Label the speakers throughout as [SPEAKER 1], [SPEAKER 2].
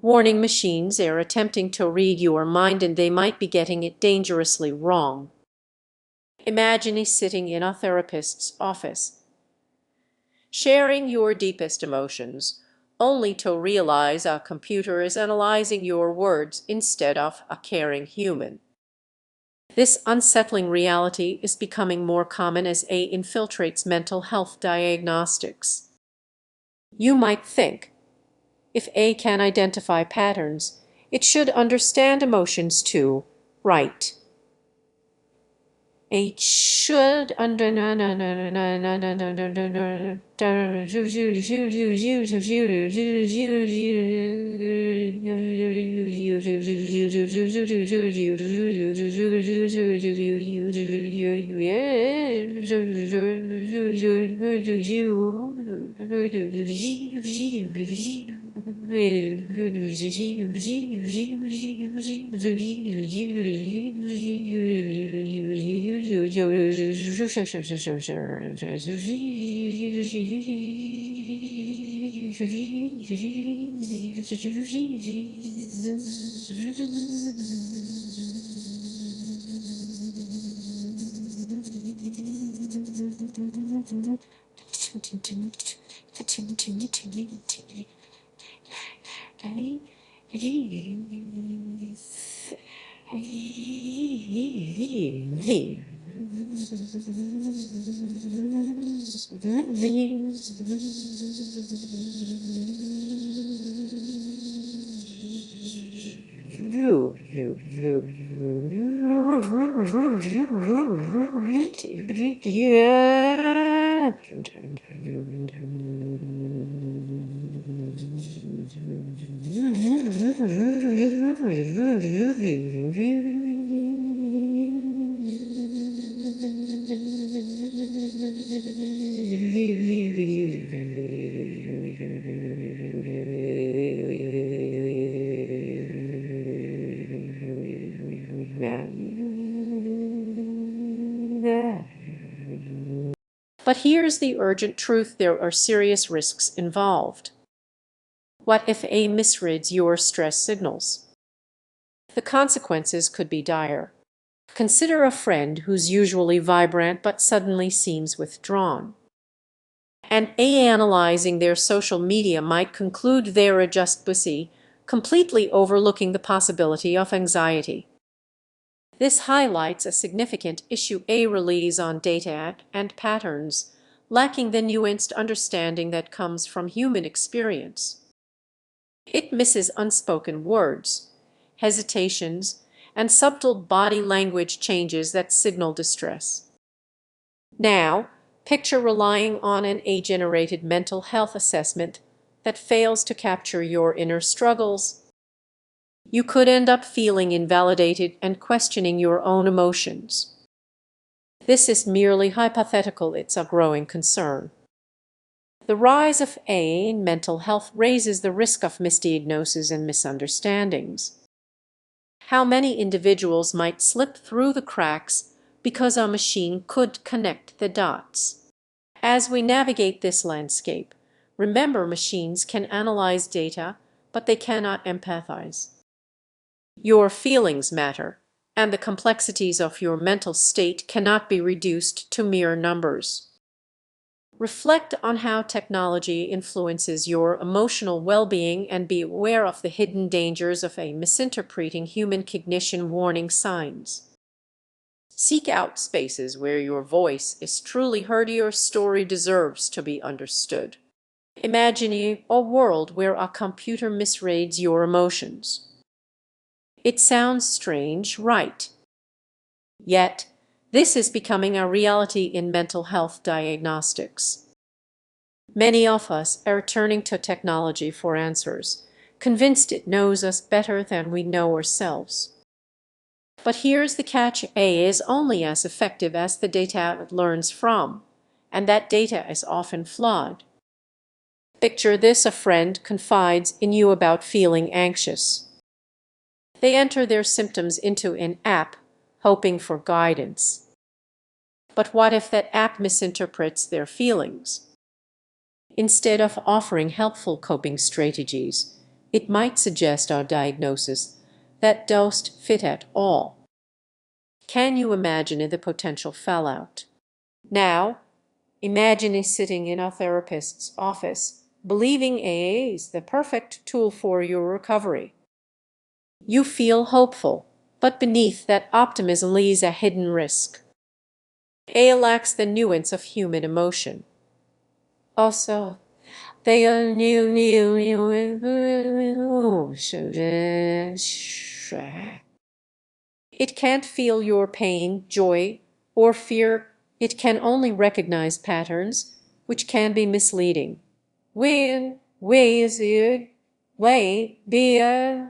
[SPEAKER 1] Warning machines are attempting to read your mind and they might be getting it dangerously wrong. Imagine sitting in a therapist's office, sharing your deepest emotions, only to realize a computer is analyzing your words instead of a caring human. This unsettling reality is becoming more common as AI infiltrates mental health diagnostics. You might think, if AI can identify patterns, it should understand emotions too, right? It should But here's the urgent truth: there are serious risks involved. What if AI misreads your stress signals? The consequences could be dire. Consider a friend who's usually vibrant but suddenly seems withdrawn. And AI analyzing their social media might conclude they're just busy, completely overlooking the possibility of anxiety. This highlights a significant issue: AI relies on data and patterns, lacking the nuanced understanding that comes from human experience. It misses unspoken words, hesitations, and subtle body language changes that signal distress. Now, picture relying on an AI-generated mental health assessment that fails to capture your inner struggles. You could end up feeling invalidated and questioning your own emotions. This is merely hypothetical; it's a growing concern. The rise of AI in mental health raises the risk of misdiagnosis and misunderstandings. How many individuals might slip through the cracks because a machine could connect the dots? As we navigate this landscape, remember, machines can analyze data, but they cannot empathize. Your feelings matter, and the complexities of your mental state cannot be reduced to mere numbers. Reflect on how technology influences your emotional well-being and be aware of the hidden dangers of a misinterpreting human cognition warning signs. Seek out spaces where your voice is truly heard. Your story deserves to be understood. Imagine a world where a computer misreads your emotions. It sounds strange, right? Yet, this is becoming a reality in mental health diagnostics. Many of us are turning to technology for answers, convinced it knows us better than we know ourselves. But here's the catch: AI is only as effective as the data it learns from, and that data is often flawed. Picture this: a friend confides in you about feeling anxious. They enter their symptoms into an app, hoping for guidance. But what if that app misinterprets their feelings? Instead of offering helpful coping strategies, It might suggest a diagnosis that doesn't fit at all. Can you imagine the potential fallout? Now, imagine sitting in a therapist's office, believing AA is the perfect tool for your recovery. You feel hopeful, but beneath that optimism lies a hidden risk. AA lacks the nuance of human emotion. Also, they are new. It can't feel your pain, joy, or fear. It can only recognize patterns, which can be misleading. When, is it? Way, a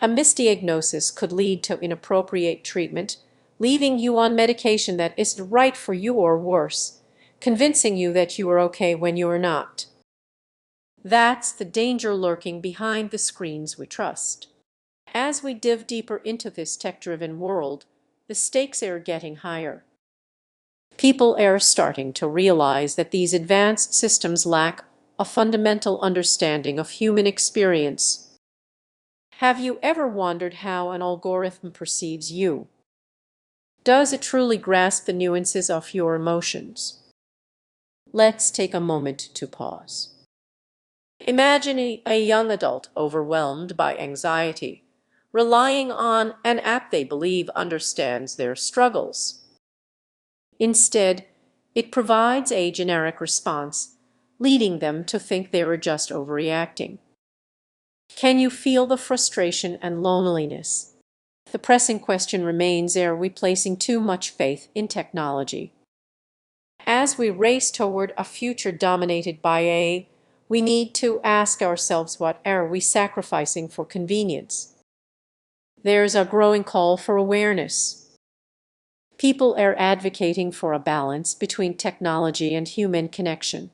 [SPEAKER 1] misdiagnosis could lead to inappropriate treatment, leaving you on medication that isn't right for you or worse, convincing you that you are okay when you are not. That's the danger lurking behind the screens we trust. As we dive deeper into this tech-driven world, the stakes are getting higher. People are starting to realize that these advanced systems lack a fundamental understanding of human experience. Have you ever wondered how an algorithm perceives you? Does it truly grasp the nuances of your emotions? Let's take a moment to pause. Imagine a young adult overwhelmed by anxiety, relying on an app they believe understands their struggles. Instead, it provides a generic response, leading them to think they are just overreacting. Can you feel the frustration and loneliness? The pressing question remains, are we placing too much faith in technology? As we race toward a future dominated by AI, we need to ask ourselves, what are we sacrificing for convenience? There's a growing call for awareness. People are advocating for a balance between technology and human connection.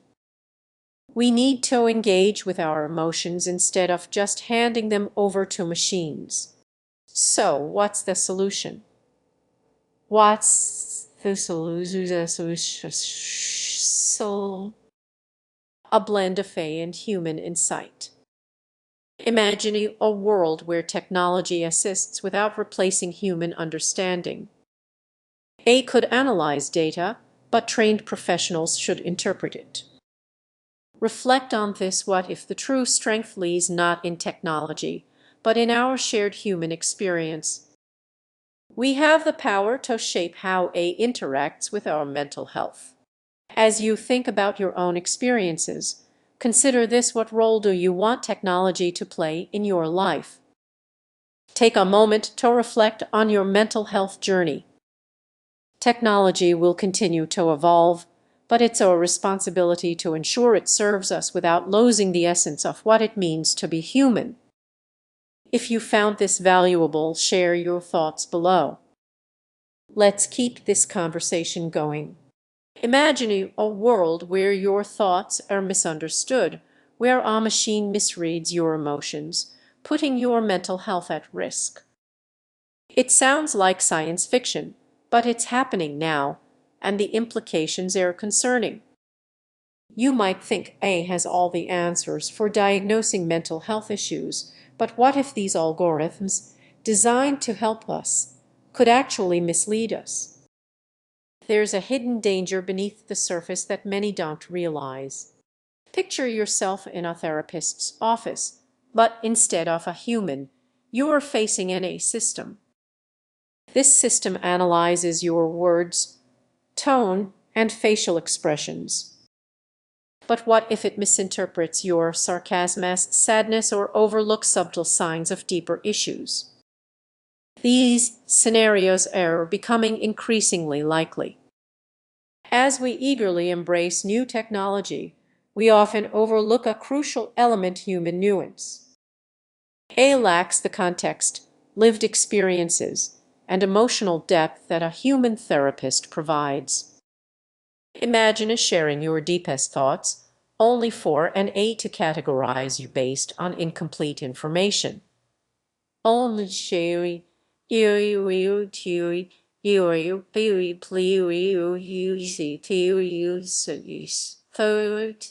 [SPEAKER 1] We need to engage with our emotions instead of just handing them over to machines. So, what's the solution? What's the solution? A blend of faith and human insight. Imagine a world where technology assists without replacing human understanding. AI could analyze data, but trained professionals should interpret it. Reflect on this. What if the true strength lies not in technology, but in our shared human experience? We have the power to shape how AI interacts with our mental health. As you think about your own experiences, consider this: what role do you want technology to play in your life? Take a moment to reflect on your mental health journey. Technology will continue to evolve, but it's our responsibility to ensure it serves us without losing the essence of what it means to be human. If you found this valuable, share your thoughts below. Let's keep this conversation going. Imagine a world where your thoughts are misunderstood, where a machine misreads your emotions, putting your mental health at risk. It sounds like science fiction, but it's happening now, and the implications are concerning. You might think AI has all the answers for diagnosing mental health issues, but what if these algorithms, designed to help us, could actually mislead us? There's a hidden danger beneath the surface that many don't realize. Picture yourself in a therapist's office, but instead of a human, you are facing an AI system. This system analyzes your words, tone, and facial expressions. But what if it misinterprets your sarcasm as sadness or overlooks subtle signs of deeper issues? These scenarios are becoming increasingly likely. As we eagerly embrace new technology, we often overlook a crucial element: human nuance. AI lacks the context, lived experiences, and emotional depth that a human therapist provides. Imagine sharing your deepest thoughts, only for an AI to categorize you based on incomplete information. Only sharing you please forward